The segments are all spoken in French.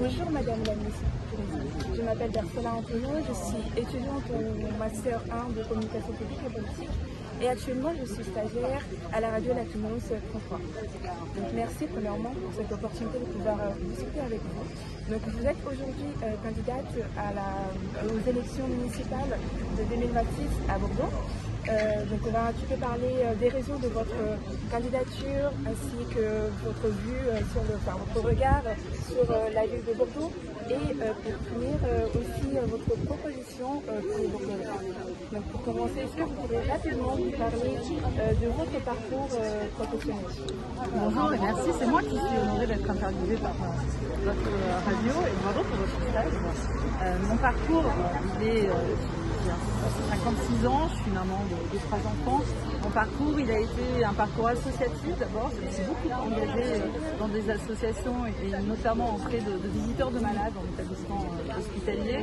Bonjour Madame la ministre. Je m'appelle Darcela Antonio, je suis étudiante au Master 1 de communication publique et politique et actuellement je suis stagiaire à la radio Latinos France 3. Donc merci premièrement pour cette opportunité de pouvoir discuter avec vous. Donc vous êtes aujourd'hui candidate aux élections municipales de 2026 à Bordeaux. Donc on va un petit peu parler des raisons de votre candidature ainsi que votre vue votre regard sur la ville de Bordeaux et pour finir aussi votre proposition pour Bordeaux. Donc pour commencer, est-ce que vous pourrez rapidement nous parler de votre parcours professionnel? Bonjour et merci, c'est moi qui suis honorée d'être interviewée par votre radio et bravo pour votre stage. Mon parcours, j'ai 56 ans, je suis maman de 3 enfants. Mon parcours, il a été un parcours associatif d'abord. Je me suis beaucoup engagée dans des associations et notamment auprès de visiteurs de malades en établissement hospitalier.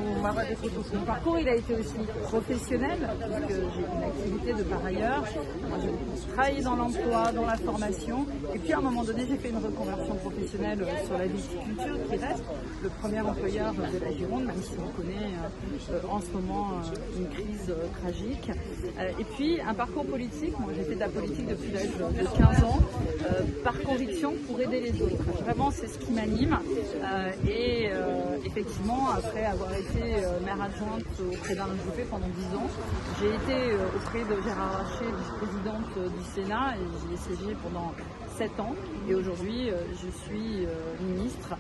Mon parcours, il a été aussi professionnel, puisque j'ai une activité de par ailleurs. Moi, j'ai travaillé dans l'emploi, dans la formation. Et puis à un moment donné, j'ai fait une reconversion professionnelle sur la viticulture, qui reste le premier employeur de la Gironde, même si on connaît en ce moment une crise tragique. Et puis un parcours politique, moi j'ai fait de la politique depuis l'âge de 15 ans, par conviction pour aider les autres. Vraiment c'est ce qui m'anime. Et effectivement, après avoir été maire adjointe auprès d'Alain Juppé pendant 10 ans, j'ai été auprès de Gérard Larcher, vice-présidente du Sénat, et j'y ai siégé pendant 7 ans. Et aujourd'hui, je suis ministre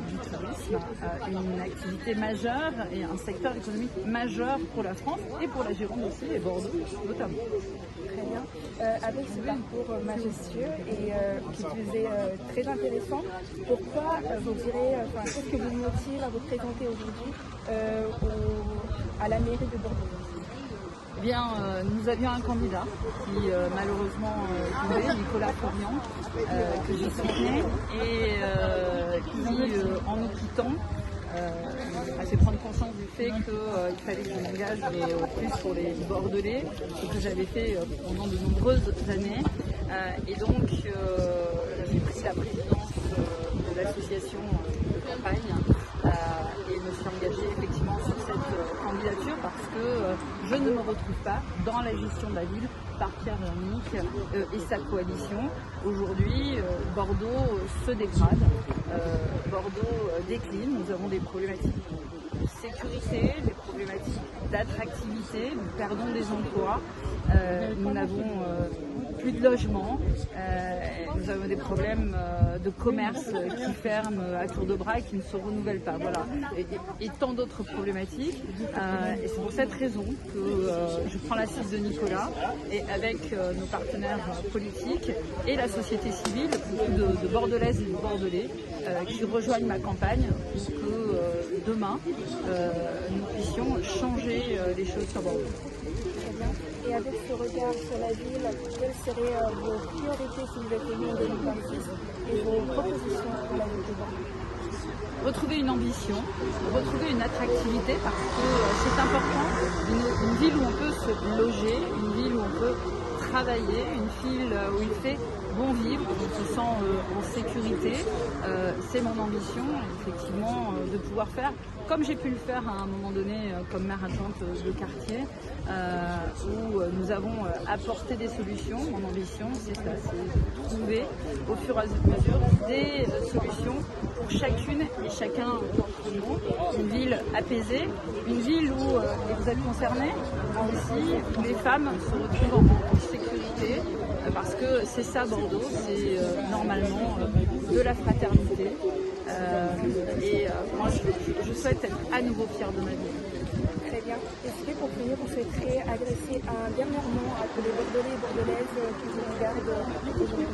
du tourisme, une activité majeure et un secteur économique majeur pour la France et pour la Gironde aussi, et Bordeaux notamment. Très bien. Avec ce parcours majestueux et qui plus est très intéressant, pourquoi vous direz, qu'est-ce que vous motive à vous présenter aujourd'hui à la mairie de Bordeaux? Eh bien, nous avions un candidat qui malheureusement est tombé, Nicolas Florian, que j'ai soutenu et qui, en nous quittant, a fait prendre conscience du fait qu'il fallait que je m'engage plus pour les Bordelais, ce que j'avais fait pendant de nombreuses années. Et donc, j'ai pris la présidence de l'association de campagne et me suis engagée effectivement sur cette candidature parce que je ne me retrouve pas dans la gestion de la ville par Pierre Véronique et sa coalition. Aujourd'hui, Bordeaux se dégrade, Bordeaux décline, nous avons des problématiques de sécurité, des problématiques d'attractivité, nous perdons des emplois, nous n'avons plus de logement, nous avons des problèmes de commerce qui ferment à tour de bras et qui ne se renouvellent pas. Voilà. Et tant d'autres problématiques. Et c'est pour cette raison que je prends la cible de Nicolas et avec nos partenaires politiques et la société civile, beaucoup de Bordelaises et de Bordelais qui rejoignent ma campagne pour que demain nous puissions changer les choses sur Bordeaux. Et avec ce regard sur la ville, quelles seraient vos priorités si vous êtes élu en 2026 et vos propositions pour la ville de Bordeaux? Retrouver une ambition, retrouver une attractivité parce que c'est important, une ville où on peut se loger, une ville où on peut travailler, une ville où il fait bon vivre, on se sent en sécurité. C'est mon ambition, effectivement, de pouvoir faire comme j'ai pu le faire à un moment donné comme maire adjointe de quartier, où nous avons apporté des solutions. Mon ambition, c'est ça, c'est de trouver au fur et à mesure des solutions pour chacune et chacun d'entre nous. Une ville apaisée, une ville où, et vous êtes concernés, aussi, où les femmes se retrouvent en sécurité, parce que c'est ça Bordeaux, c'est normalement de la fraternité. Et moi je souhaite être à nouveau fière de ma ville. Très bien. Est-ce que pour finir, vous souhaiterez adresser un dernier mot à tous les Bordelais et Bordelaises qui vous regardent aujourd'hui?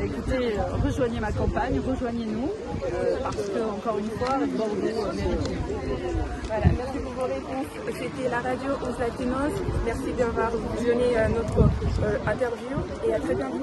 Écoutez, rejoignez ma campagne, rejoignez-nous, parce que, encore une fois, Bordeaux mérite. Voilà, merci pour vos réponses. C'était la radio Os Latinos. Merci d'avoir visionné notre interview et à très bientôt.